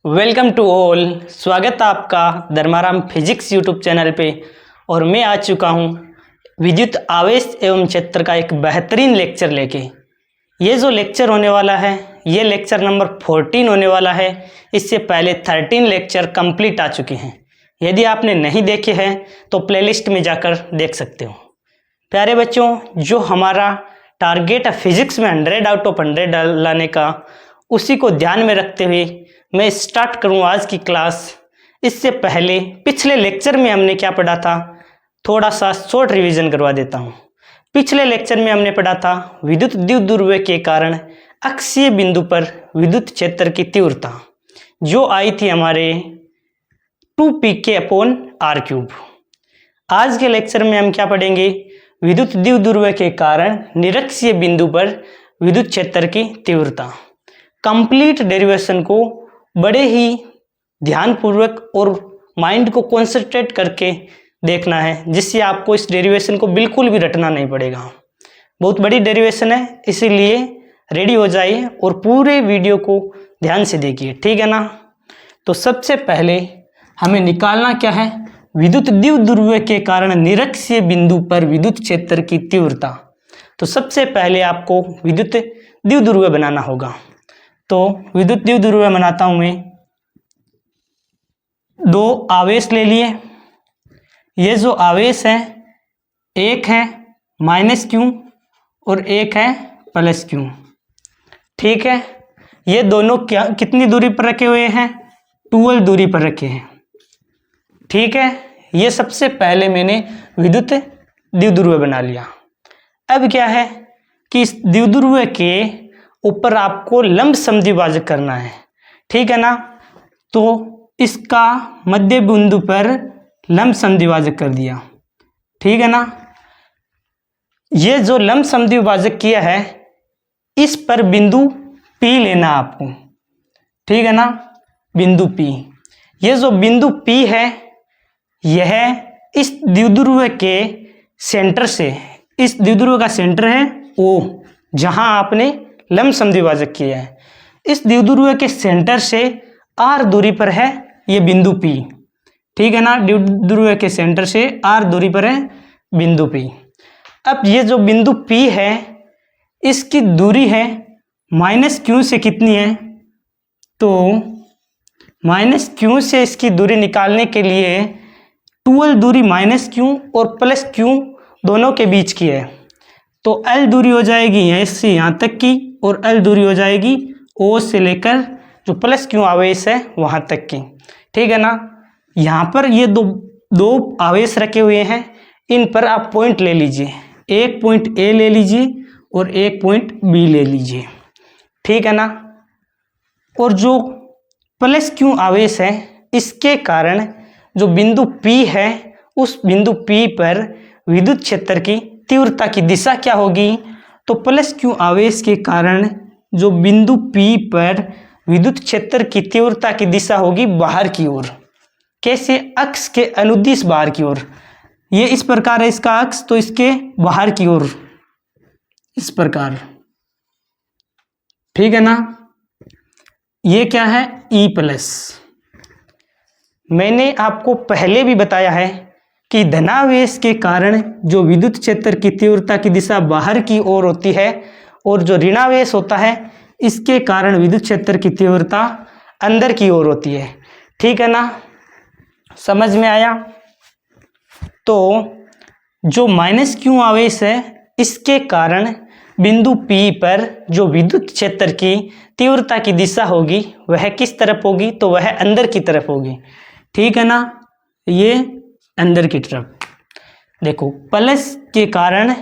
Welcome to all. स्वागत है आपका धर्माराम फिजिक्स यूट्यूब चैनल पे। और मैं आ चुका हूँ विद्युत आवेश एवं क्षेत्र का एक बेहतरीन लेक्चर लेके। ये जो लेक्चर होने वाला है ये लेक्चर नंबर 14 होने वाला है। इससे पहले 13 लेक्चर कंप्लीट आ चुके हैं। यदि आपने नहीं देखे हैं तो प्लेलिस्ट में जाकर देख सकते हो। प्यारे बच्चों, जो हमारा टारगेट है फिजिक्स में 100 आउट ऑफ 100 लाने का, उसी को ध्यान में रखते हुए मैं स्टार्ट करूँ आज की क्लास। इससे पहले पिछले लेक्चर में हमने क्या पढ़ा था, थोड़ा सा शॉर्ट रिवीजन करवा देता हूँ। पिछले लेक्चर में हमने पढ़ा था विद्युत द्विध्रुव के कारण अक्षीय बिंदु पर विद्युत क्षेत्र की तीव्रता जो आई थी हमारे 2pk/r³। आज के लेक्चर में हम क्या पढ़ेंगे, विद्युत द्विध्रुव के कारण निरक्षीय बिंदु पर विद्युत क्षेत्र की तीव्रता। कंप्लीट डेरिवेशन को बड़े ही ध्यानपूर्वक और माइंड को कंसंट्रेट करके देखना है, जिससे आपको इस डेरिवेशन को बिल्कुल भी रटना नहीं पड़ेगा। बहुत बड़ी डेरिवेशन है, इसीलिए रेडी हो जाइए और पूरे वीडियो को ध्यान से देखिए, ठीक है ना। तो सबसे पहले हमें निकालना क्या है, विद्युत द्विध्रुव के कारण निरक्षीय बिंदु पर विद्युत क्षेत्र की तीव्रता। तो सबसे पहले आपको विद्युत द्विध्रुव बनाना होगा। तो विद्युत द्विध्रुव बनाता हूं मैं। दो आवेश ले लिए। ये जो आवेश है, एक है -q और एक है +q, ठीक है। ये दोनों क्या कितनी दूरी पर रखे हुए हैं, 12 दूरी पर रखे हैं, ठीक है। ये सबसे पहले मैंने विद्युत द्विध्रुव बना लिया। अब क्या है कि इस द्विध्रुव के ऊपर आपको लंब समद्विभाजक करना है, ठीक है ना। तो इसका मध्य बिंदु पर लंब समद्विभाजक कर दिया, ठीक है ना। ये जो लंब समद्विभाजक किया है, इस पर बिंदु P लेना आपको, ठीक है ना, बिंदु P। ये जो बिंदु P है, यह इस द्विध्रुव के सेंटर से, इस द्विध्रुव का सेंटर है O, जहां आपने लंब समद्विभाजक किया है। इस द्विध्रुव के सेंटर से r दूरी पर है ये बिंदु P, ठीक है ना। द्विध्रुव के सेंटर से r दूरी पर है बिंदु P। अब ये जो बिंदु P है, इसकी दूरी है -q से कितनी है, तो -q से इसकी दूरी निकालने के लिए 12 दूरी -q और +q दोनों के बीच की है। तो L दूरी हो जाएगी यहाँ से यहाँ तक की, और L दूरी हो जाएगी O से लेकर जो +q आवेश है वहाँ तक की, ठीक है ना। यहाँ पर ये दो आवेश रखे हुए हैं, इन पर आप पॉइंट ले लीजिए। एक पॉइंट A ले लीजिए और एक पॉइंट B ले लीजिए, ठीक है ना। और जो +q आवेश है, इसके कारण जो बिंदु P है, उस बिंदु P पर विद्युत क्षेत्र की तीव्रता की दिशा क्या होगी, तो +q आवेश के कारण जो बिंदु P पर विद्युत क्षेत्र की तीव्रता की दिशा होगी बाहर की ओर। कैसे, अक्ष के अनुदिश बाहर की ओर। ये इस प्रकार है इसका अक्ष, तो इसके बाहर की ओर इस प्रकार, ठीक है ना। ये क्या है, E+। मैंने आपको पहले भी बताया है कि धनावेश के कारण जो विद्युत क्षेत्र की तीव्रता की दिशा बाहर की ओर होती है, और जो ऋणावेश होता है, इसके कारण विद्युत क्षेत्र की तीव्रता अंदर की ओर होती है, ठीक है ना। समझ में आया। तो जो -q आवेश है, इसके कारण बिंदु P पर जो विद्युत क्षेत्र की तीव्रता की दिशा होगी वह किस तरफ होगी, तो वह अंदर की तरफ होगी, ठीक है ना। ये अंदर की तरफ। देखो, प्लस के कारण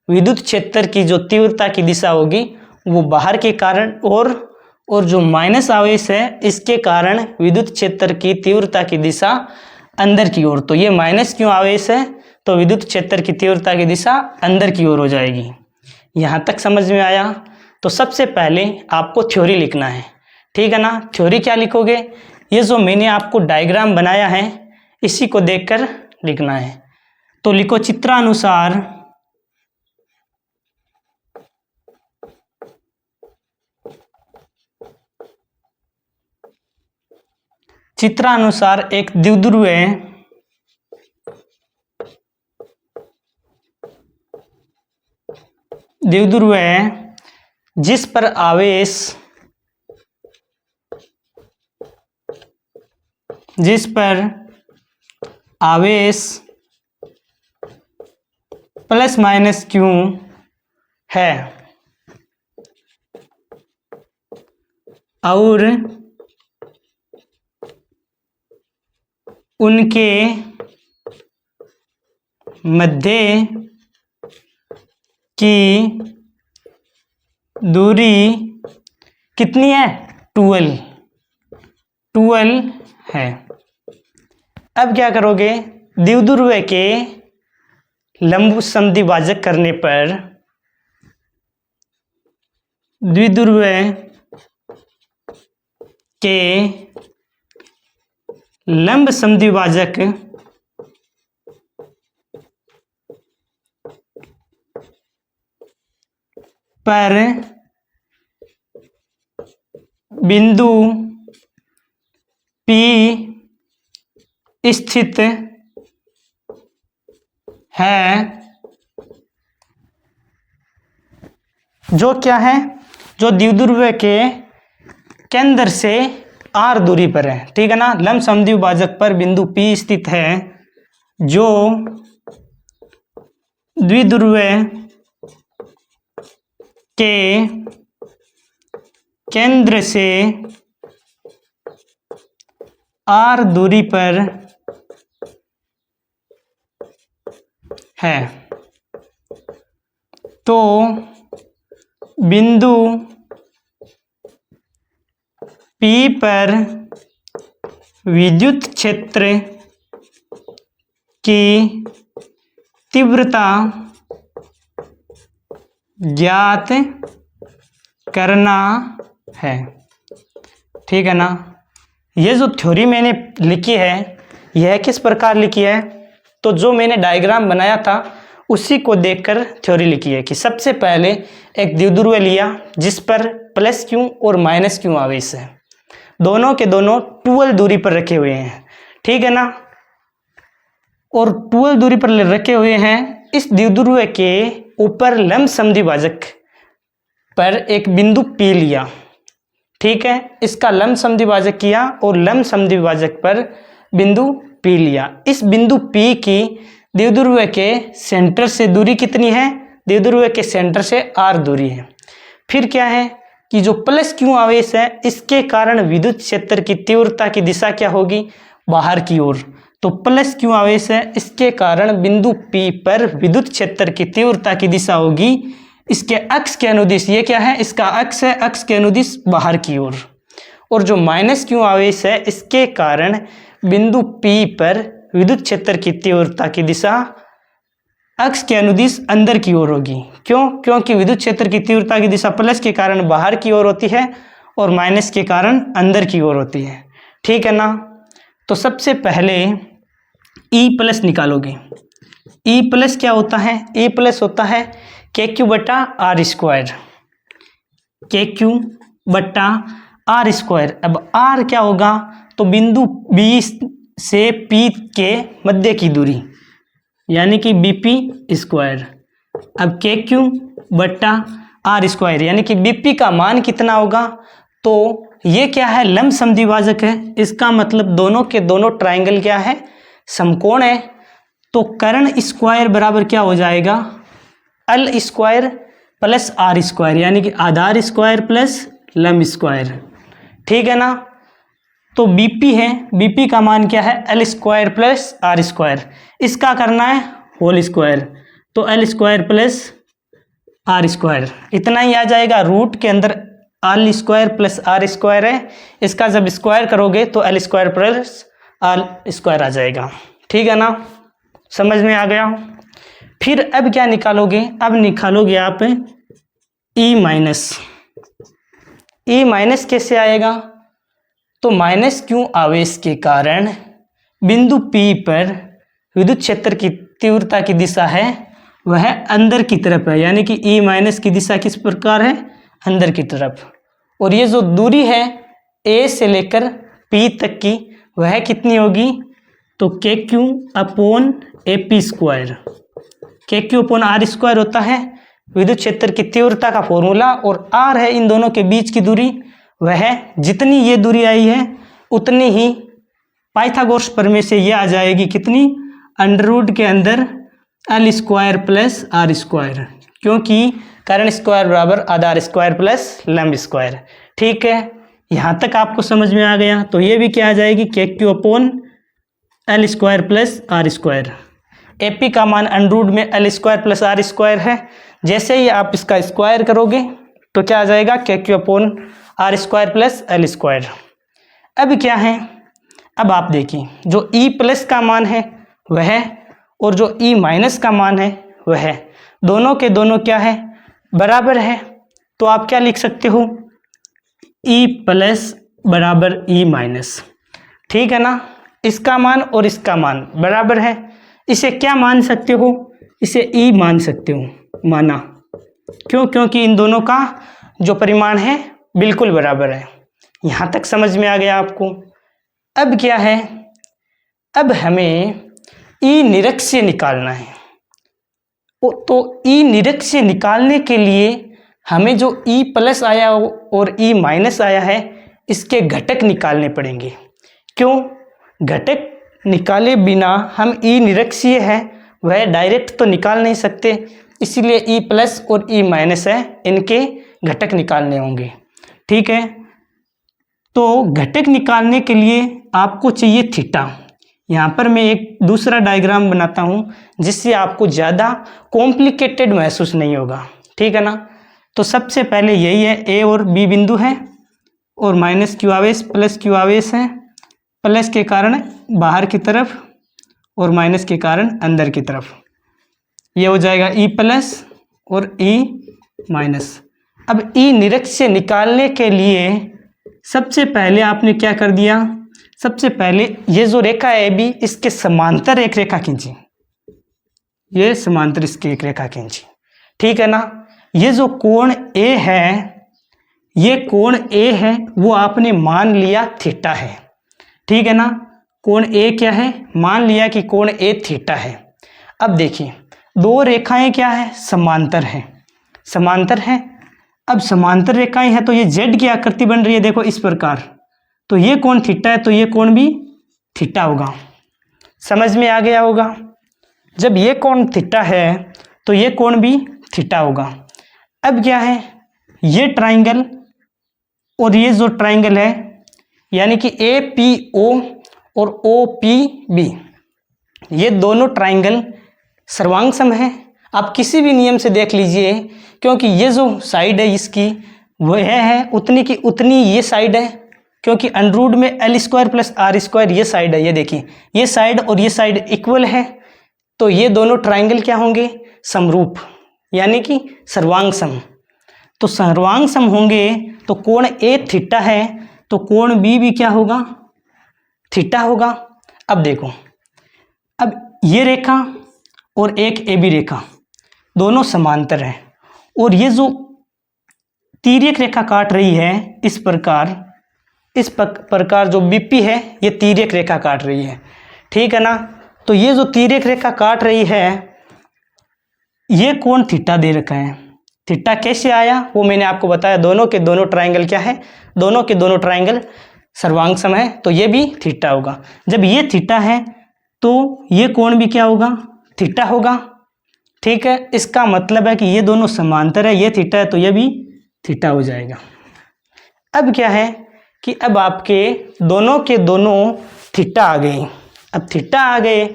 विद्युत क्षेत्र की जो तीव्रता की दिशा होगी वो बाहर के कारण, और जो माइनस आवेश है, इसके कारण विद्युत क्षेत्र की तीव्रता की दिशा अंदर की ओर। तो ये -q आवेश है, तो विद्युत क्षेत्र की तीव्रता की दिशा अंदर की ओर हो जाएगी। यहाँ तक समझ में आया। तो सबसे पहले आपको थ्योरी लिखना है, ठीक है ना। थ्योरी क्या लिखोगे, ये जो मैंने आपको डायग्राम बनाया है इसी को देखकर लिखना है। तो लिखो, चित्रानुसार चित्रानुसार एक द्विध्रुवीय जिस पर आवेश प्लस माइनस क्यू है और उनके मध्य की दूरी कितनी है? 12 है। अब क्या करोगे? द्विध्रुव के लंब समद्विभाजक करने पर द्विध्रुव के लंब समद्विभाजक पर बिंदु P स्थित है, जो क्या है? जो द्विध्रुव के केंद्र से r दूरी पर है, ठीक है ना। लंब समद्विभाजक पर बिंदु P स्थित है जो द्विध्रुव के केंद्र से r दूरी पर है। तो बिंदु P पर विद्युत क्षेत्र की तीव्रता ज्ञात करना है, ठीक है ना। ये जो थ्योरी मैंने लिखी है यह किस प्रकार लिखी है? तो जो मैंने डायग्राम बनाया था उसी को देखकर थ्योरी लिखी है कि सबसे पहले एक द्विध्रुव लिया जिस पर प्लस क्यू और माइनस क्यू आवेश है, दोनों के दोनों 12 दूरी पर रखे हुए हैं, ठीक है ना। और 12 दूरी पर रखे हुए हैं। इस द्विध्रुव के ऊपर लंब समद्विभाजक पर एक बिंदु P लिया, ठीक है। इसका लंब समद्विभाजक किया और लंब समद्विभाजक पर बिंदु P लिया। इस बिंदु P की द्विध्रुव के सेंटर से दूरी कितनी है? द्विध्रुव के सेंटर से r दूरी है। फिर क्या है कि जो प्लस क्यू आवेश है इसके कारण विद्युत क्षेत्र की तीव्रता की दिशा क्या होगी? बाहर की ओर। तो प्लस क्यू आवेश है, इसके कारण बिंदु P पर विद्युत क्षेत्र की तीव्रता की दिशा होगी इसके अक्ष के अनुदिश। ये क्या है? इसका अक्ष है, अक्ष के अनुदिश बाहर की ओर। और जो माइनस क्यू आवेश है इसके कारण बिंदु P पर विद्युत क्षेत्र की तीव्रता की दिशा अक्ष के अनुदिश अंदर की ओर होगी। क्यों? क्योंकि विद्युत क्षेत्र की तीव्रता की दिशा प्लस के कारण बाहर की ओर होती है और माइनस के कारण अंदर की ओर होती है, ठीक है ना। तो सबसे पहले E प्लस निकालोगे। E प्लस क्या होता है? E प्लस होता है KQ बटा R स्क्वायर, KQ बटा R स्क्वायर। अब R क्या होगा? तो बिंदु B से P के मध्य की दूरी यानी कि BP स्क्वायर। अब KQ बटा R स्क्वायर यानी कि BP का मान कितना होगा? तो ये क्या है? लंब समद्विभाजक है, इसका मतलब दोनों के दोनों ट्राइंगल क्या है? समकोण है। तो कर्ण स्क्वायर बराबर क्या हो जाएगा? L square plus R square यानी कि आधार स्क्वायर प्लस लंब स्क्वायर, ठीक है ना। तो BP है, BP का मान क्या है? L square plus R square. इसका करना है होल स्क्वायर, तो L square plus R square इतना ही आ जाएगा। रूट के अंदर L square plus R square है, इसका जब स्क्वायर करोगे तो L square plus R square आ जाएगा, ठीक है ना। समझ में आ गया? फिर अब क्या निकालोगे? अब निकालोगे आप E माइनस। E माइनस कैसे आएगा? तो माइनस क्यू आवेश के कारण बिंदु P पर विद्युत क्षेत्र की तीव्रता की दिशा है वह अंदर की तरफ है, यानी कि E माइनस की दिशा किस प्रकार है? अंदर की तरफ। और ये जो दूरी है A से लेकर P तक की वह कितनी होगी, तो के Q upon A P square. K Q upon R square होता है विद्युत क्षेत्र की तीव्रता का फॉर्मूला, और आर है इन दोनों के बीच की दूरी। वह जितनी ये दूरी आई है उतनी ही पाइथागोरस प्रमेय से ये आ जाएगी कितनी, अंडर रूट के अंदर L square plus R square, क्योंकि कर्ण स्क्वायर बराबर आधार स्क्वायर प्लस लंब स्क्वायर। ठीक है, यहाँ तक आपको समझ में आ गया। तो ये भी क्या आ जाएगी, K Q upon L square plus R square. A P का मान अंडर रूट में L square plus R square है। जैसे ही आप इसका स्क्वायर करोगे तो क्या आ जाएगा, K Q upon R square plus L square. अब क्या है, अब आप देखिए जो ई प्लस का मान है वह और जो ई माइनस का मान है वह दोनों के दोनों क्या है, बराबर है। तो आप क्या लिख सकते हो, ई प्लस बराबर ई माइनस। ठीक है ना, इसका मान और इसका मान बराबर है। इसे क्या मान सकते हो, इसे ई मान सकते हो, माना। क्यों, क्योंकि इन दोनों का जो परिमाण है बिल्कुल बराबर है। यहाँ तक समझ में आ गया आपको। अब क्या है, अब हमें ई निरक्षीय निकालना है। तो ई निरक्षीय निकालने के लिए हमें जो ई प्लस आया और ई माइनस आया है इसके घटक निकालने पड़ेंगे। क्यों, घटक निकाले बिना हम ई निरक्षीय है वह डायरेक्ट तो निकाल नहीं सकते, इसीलिए ई प्लस और ई माइनस है इनके घटक निकालने होंगे। ठीक है, तो घटक निकालने के लिए आपको चाहिए थीटा। यहाँ पर मैं एक दूसरा डायग्राम बनाता हूँ जिससे आपको ज़्यादा कॉम्प्लिकेटेड महसूस नहीं होगा। ठीक है ना, तो सबसे पहले यही है, ए और बी बिंदु है और माइनस क्यू आवेश प्लस क्यू आवेश है। प्लस के कारण बाहर की तरफ और माइनस के कारण अंदर की तरफ, ये हो जाएगा ई प्लस और ई माइनस। अब ई निरक्षीय निकालने के लिए सबसे पहले आपने क्या कर दिया, सबसे पहले ये जो रेखा है बी इसके समांतर एक रेखा खींची, ये समांतर इसकी एक रेखा खींची। ठीक है ना, ये जो कोण ए है, ये कोण ए है वो आपने मान लिया थीटा है। ठीक है ना, कोण ए क्या है, मान लिया कि कोण ए थीटा है। अब देखिए दो रेखाएं क्या है, समांतर है, समांतर है। अब समांतर रेखाएं हैं तो ये जेड की आकृति बन रही है, देखो इस प्रकार। तो ये कोण थीटा है तो ये कोण भी थीटा होगा। समझ में आ गया होगा। जब ये कोण थीटा है तो ये कोण भी थीटा होगा। अब क्या है, ये ट्राइंगल और ये जो ट्राइंगल है यानी कि ए पी ओ और ओ पी बी, ये दोनों ट्राइंगल सर्वांग सम है। आप किसी भी नियम से देख लीजिए, क्योंकि ये जो साइड है इसकी वह है उतनी की उतनी ये साइड है, क्योंकि अंडर रूट में L square plus R square ये साइड है। ये देखिए ये साइड और ये साइड इक्वल है, तो ये दोनों ट्राइंगल क्या होंगे, समरूप यानी कि सर्वांग सम। तो सर्वांग सम होंगे तो कोण ए थीटा है तो कोण बी भी क्या होगा, थीटा होगा। अब देखो, अब ये रेखा और एक ए बी रेखा दोनों समांतर है और ये जो तिर्यक रेखा काट रही है इस प्रकार जो बीपी है ये तिर्यक रेखा काट रही है। ठीक है ना, तो ये जो तिर्यक रेखा काट रही है ये कोण थीटा दे रखा है। थीटा कैसे आया वो मैंने आपको बताया, दोनों के दोनों ट्राइंगल क्या है, दोनों के दोनों ट्राइंगल सर्वांग सम है तो ये भी थीटा होगा। जब ये थीटा है तो ये कोण भी क्या होगा, थीटा होगा। ठीक है, इसका मतलब है कि ये दोनों समांतर है, ये थीटा है तो ये भी थीटा हो जाएगा। अब क्या है कि अब आपके दोनों के दोनों थीटा आ गए। अब थीटा आ गए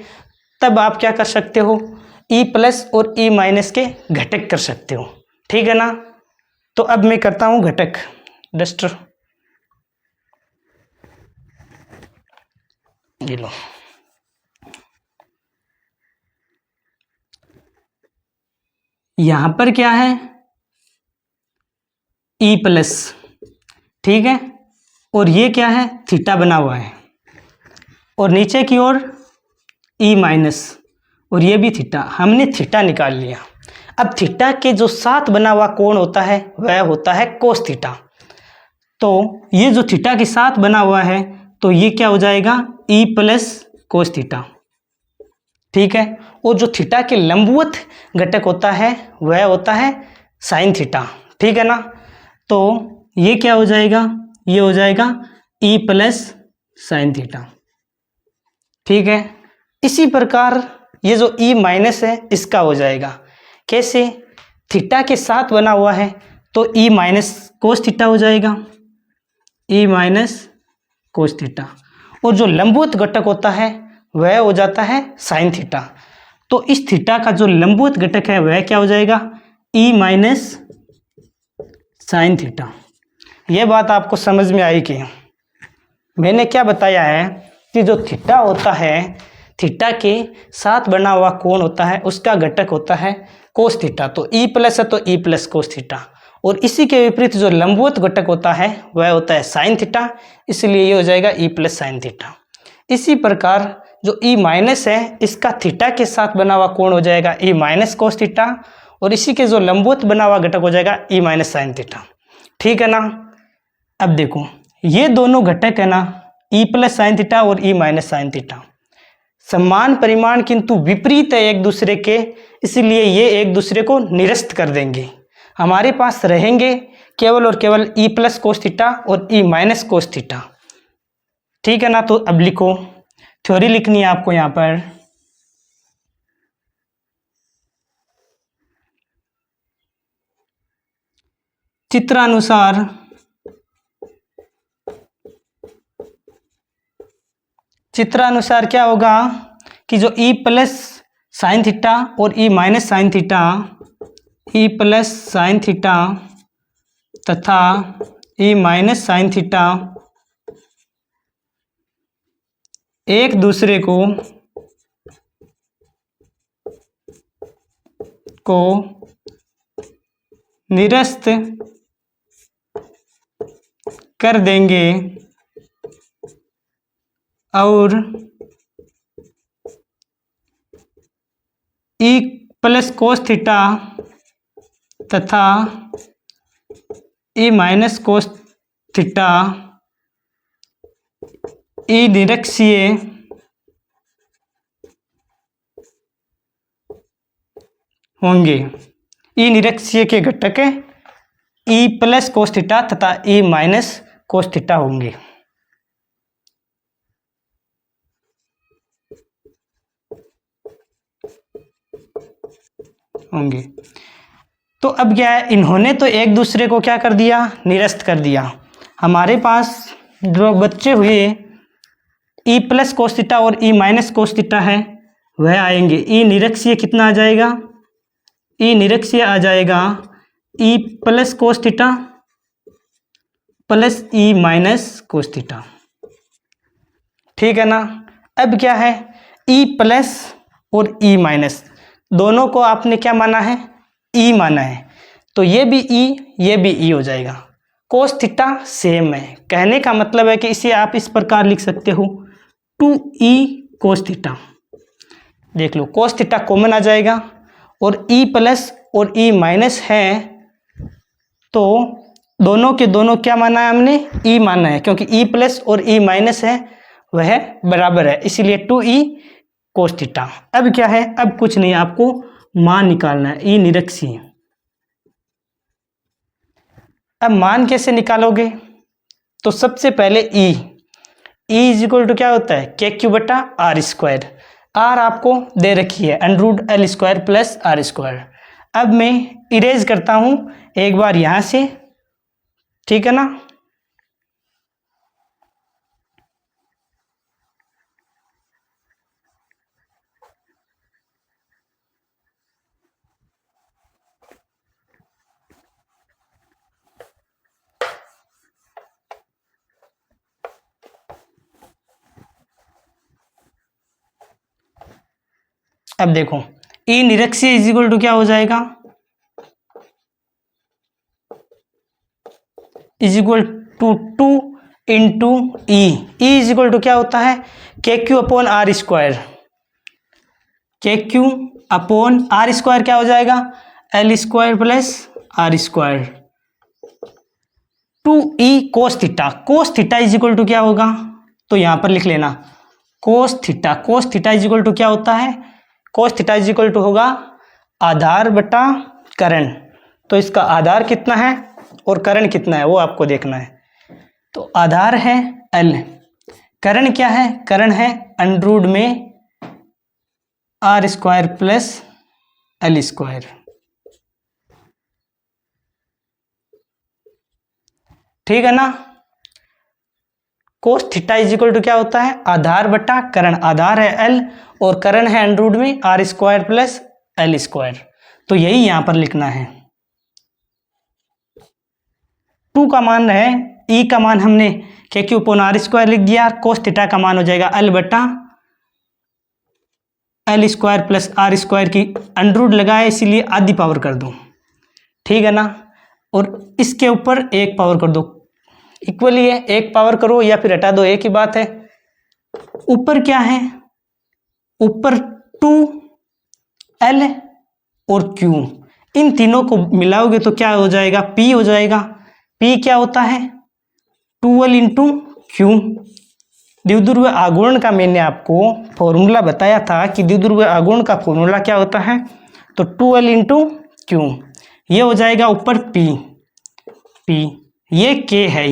तब आप क्या कर सकते हो, ई प्लस और ई माइनस के घटक कर सकते हो। ठीक है ना, तो अब मैं करता हूं घटक। डस्टर ये लो, यहां पर क्या है, ई प्लस, ठीक है, और ये क्या है, थीटा बना हुआ है, और नीचे की ओर ई माइनस और ये भी थीटा। हमने थीटा निकाल लिया। अब थीटा के जो साथ बना हुआ कोण होता है वह होता है कोस थीटा। तो ये जो थीटा के साथ बना हुआ है तो ये क्या हो जाएगा, ई प्लस कोस थीटा। ठीक है, और जो थीटा के लंबवत घटक होता है वह होता है साइन थीटा। ठीक है ना, तो ये क्या हो जाएगा, ये हो जाएगा ई प्लस साइन थीटा। ठीक है, इसी प्रकार ये जो ई माइनस है इसका हो जाएगा, कैसे, थीटा के साथ बना हुआ है तो ई माइनस कोस थीटा हो जाएगा, ई माइनस कोस थीटा, और जो लंबवत घटक होता है वह हो जाता है साइन थीटा। तो इस थीटा का जो लंबवत घटक है वह क्या हो जाएगा, ई माइनस साइन थीटा। यह बात आपको समझ में आई कि मैंने क्या बताया है कि जो थीटा होता है, थीटा के साथ बना हुआ कोण होता है उसका घटक होता है कोस थीटा। तो ई प्लस है तो ई प्लस कोस थीटा, और इसी के विपरीत जो लंबवत घटक होता है वह होता है साइन थीटा, इसलिए ये हो जाएगा ई प्लस साइन थीटा। इसी प्रकार जो ई माइनस है इसका थीटा के साथ बना हुआ कोण हो जाएगा ई माइनस कोस थीटा, और इसी के जो लंबवत बना हुआ घटक हो जाएगा ई माइनस साइन थीटा। ठीक है ना, अब देखो ये दोनों घटक है ना, ई प्लस साइन थीटा और ई माइनस साइन थीटा, समान परिमाण किंतु विपरीत है एक दूसरे के, इसलिए ये एक दूसरे को निरस्त कर देंगे। हमारे पास रहेंगे केवल और केवल ई प्लस कोस थीटा और ई माइनस कोस थीटा। ठीक है ना, तो अब लिखो, थ्योरी लिखनी है आपको यहाँ पर। चित्रानुसार क्या होगा कि जो ई प्लस साइन थीटा और e minus sine theta, e plus sine theta तथा ई माइनस साइन थीटा एक दूसरे को निरस्त कर देंगे और ई प्लस कोस थीटा तथा e minus cos theta E निरक्षीय होंगे। ई निरक्षीय के घटक ई प्लस कोस थीटा तथा ई माइनस कोस थीटा होंगे। तो अब क्या है, इन्होंने तो एक दूसरे को क्या कर दिया, निरस्त कर दिया। हमारे पास जो बच्चे हुए ई प्लस कोस थीटा और ई माइनस कोस थीटा है वह आएंगे। ई निरक्षीय कितना आ जाएगा, ई निरक्षीय आ जाएगा e plus cos theta plus e minus cos theta. ठीक है ना, अब क्या है, ई प्लस और ई माइनस दोनों को आपने क्या माना है, ई माना है, तो ये भी ई हो जाएगा। कोस थीटा सेम है, कहने का मतलब है कि इसे आप इस प्रकार लिख सकते हो 2e कोस थीटा। देख लो कोस थीटा कॉमन आ जाएगा, और ई प्लस और ई माइनस है तो दोनों के दोनों क्या माना है हमने, ई माना है, क्योंकि ई प्लस और ई माइनस है वह बराबर है, इसीलिए 2e कोस थीटा। अब क्या है, अब कुछ नहीं, आपको मान निकालना है, ई निरक्षीय। अब मान कैसे निकालोगे, तो सबसे पहले ई इज इक्वल टू क्या होता है, के क्यू बटा आर स्क्वायर। आर आपको दे रखी है √L square plus R square. अब मैं इरेज करता हूं एक बार यहां से, ठीक है ना, अब देखो ई निरक्षीय इज इक्वल टू क्या हो जाएगा, is equal to 2 into E is equal to क्या होता है, K Q upon R square. K Q upon R square क्या हो जाएगा, L square plus R square 2e cos theta. Cos theta is equal to क्या होगा, तो यहाँ पर लिख लेना cos theta. Cos theta is equal to क्या होता है? Cos theta is equal to होगा आधार बटा करण। तो इसका आधार कितना है और करण कितना है वो आपको देखना है। तो आधार है L, करण क्या है? करण है अंडर में R square plus L square. ठीक है ना। Cos theta is equal to क्या होता है? आधार बटा करण। आधार है L और करण है अंडर में R square plus L square. तो यही यहां पर लिखना है। 2 का मान है, E का मान हमने के क्यू अपॉन आर स्क्वायर लिख दिया। कोस थीटा का मान हो जाएगा L बटा L square plus R square की अंडर रूट लगाए इसीलिए आधी पावर कर दो। ठीक है ना। और इसके ऊपर 1 पावर कर दो, इक्वली है, 1 पावर करो या फिर हटा दो, एक ही बात है। ऊपर क्या है? ऊपर 2L और Q, इन तीनों को मिलाओगे तो क्या हो जाएगा? P हो जाएगा। P क्या होता है? 2L into Q। द्विध्रुव आघूर्ण का मैंने आपको फॉर्मूला बताया था कि द्विध्रुव आघूर्ण का फॉर्मूला क्या होता है? तो 2L इंटू Q, ये हो जाएगा ऊपर P, ये K है।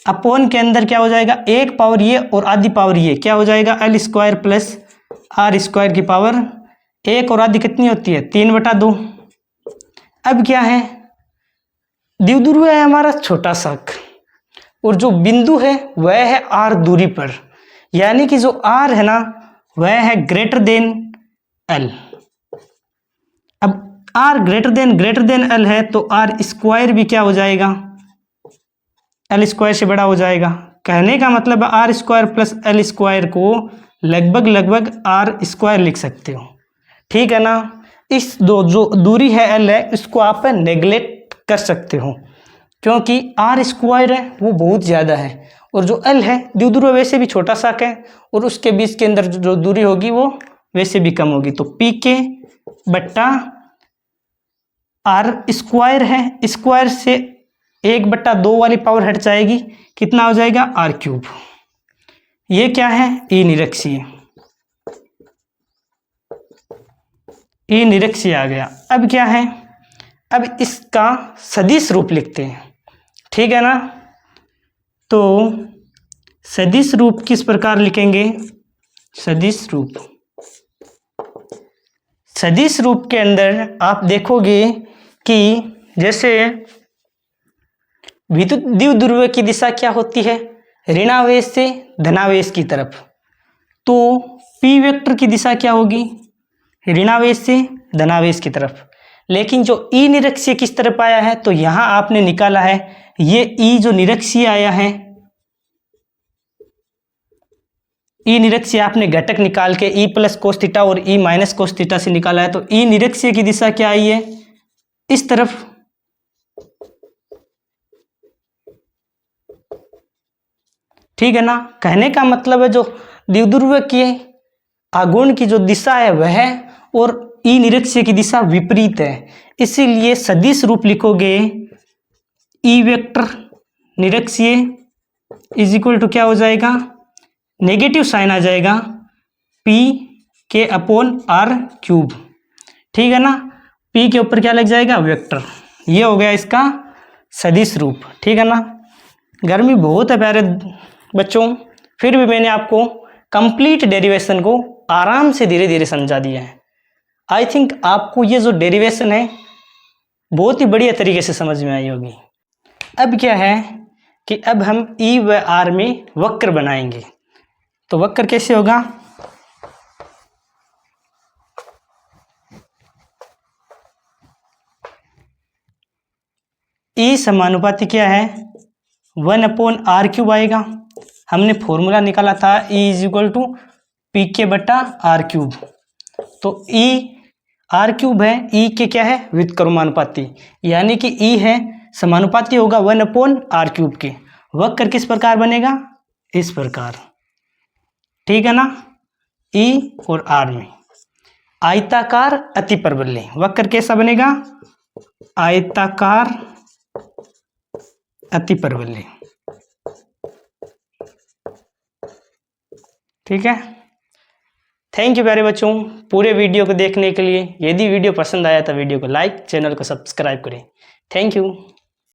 अपॉन के अंदर क्या हो जाएगा? 1 पावर ये और आधी पावर ये, क्या हो जाएगा? L square plus R square की पावर 1 और आधी कितनी होती है? 3/2। अब क्या है? द्विध्रुव है हमारा छोटा शाख और जो बिंदु है वह है R दूरी पर, यानी कि जो R है ना वह है ग्रेटर देन L। अब R ग्रेटर देन L है तो R स्क्वायर भी क्या हो जाएगा? L स्क्वायर से बड़ा हो जाएगा। कहने का मतलब R square plus L square को लगभग R स्क्वायर लिख सकते हो। ठीक है ना। इस जो दूरी है L है इसको आप नेग्लेक्ट कर सकते हो क्योंकि R स्क्वायर है वो बहुत ज़्यादा है और जो L है द्विध्रुव वैसे भी छोटा शाख है और उसके बीच के अंदर जो दूरी होगी वो वैसे भी कम होगी। तो पी के बट्टा R स्क्वायर है, स्क्वायर से 1/2 वाली पावर हट जाएगी, कितना हो जाएगा? R³। ये क्या है? ई निरक्षीय। ई निरक्षीय आ गया। अब क्या है? अब इसका सदिश रूप लिखते हैं। ठीक है ना। तो सदिश रूप किस प्रकार लिखेंगे? सदिश रूप के अंदर आप देखोगे कि जैसे विद्युत द्विध्रुव की दिशा क्या होती है? ऋणावेश से धनावेश की तरफ। तो P वेक्टर की दिशा क्या होगी? ऋणावेश से धनावेश की तरफ। लेकिन जो ई निरक्षीय किस तरफ आया है? तो यहां आपने निकाला है ये ई जो निरक्षीय आया है, ई निरक्षीय आपने घटक निकाल के ई प्लस कोस थीटा और ई माइनस कोस थीटा से निकाला है। तो ई निरक्षीय की दिशा क्या आई है? इस तरफ। ठीक है ना। कहने का मतलब है जो द्विध्रुव की आघूर्ण की जो दिशा है वह और ई निरक्षीय की दिशा विपरीत है, इसीलिए सदिश रूप लिखोगे ई वेक्टर निरक्षीय इज इक्वल टू क्या हो जाएगा? नेगेटिव साइन आ जाएगा P के अपॉन R³। ठीक है ना। P के ऊपर क्या लग जाएगा? वेक्टर। ये हो गया इसका सदिश रूप। ठीक है ना। गर्मी बहुत है प्यारे बच्चों, फिर भी मैंने आपको कंप्लीट डेरिवेशन को आराम से धीरे धीरे समझा दिया है। आई थिंक आपको ये जो डेरिवेशन है बहुत ही बढ़िया तरीके से समझ में आई होगी। अब क्या है कि अब हम E व R में वक्र बनाएंगे। तो वक्र कैसे होगा? E समानुपाती क्या है? 1/R³ आएगा। हमने फॉर्मूला निकाला था E is equal to PK/R³। तो E R³ है, E के क्या है? व्युत्क्रमानुपाती, यानी कि E है समानुपाती होगा 1/R³ के। वक्र किस प्रकार बनेगा? इस प्रकार। ठीक है ना। E और R में आयताकार अतिपरवलय वक्र कैसा बनेगा? आयताकार अतिपरवलय। ठीक है। थैंक यू प्यारे बच्चों पूरे वीडियो को देखने के लिए। यदि वीडियो पसंद आया तो वीडियो को लाइक, चैनल को सब्सक्राइब करें। Thank you.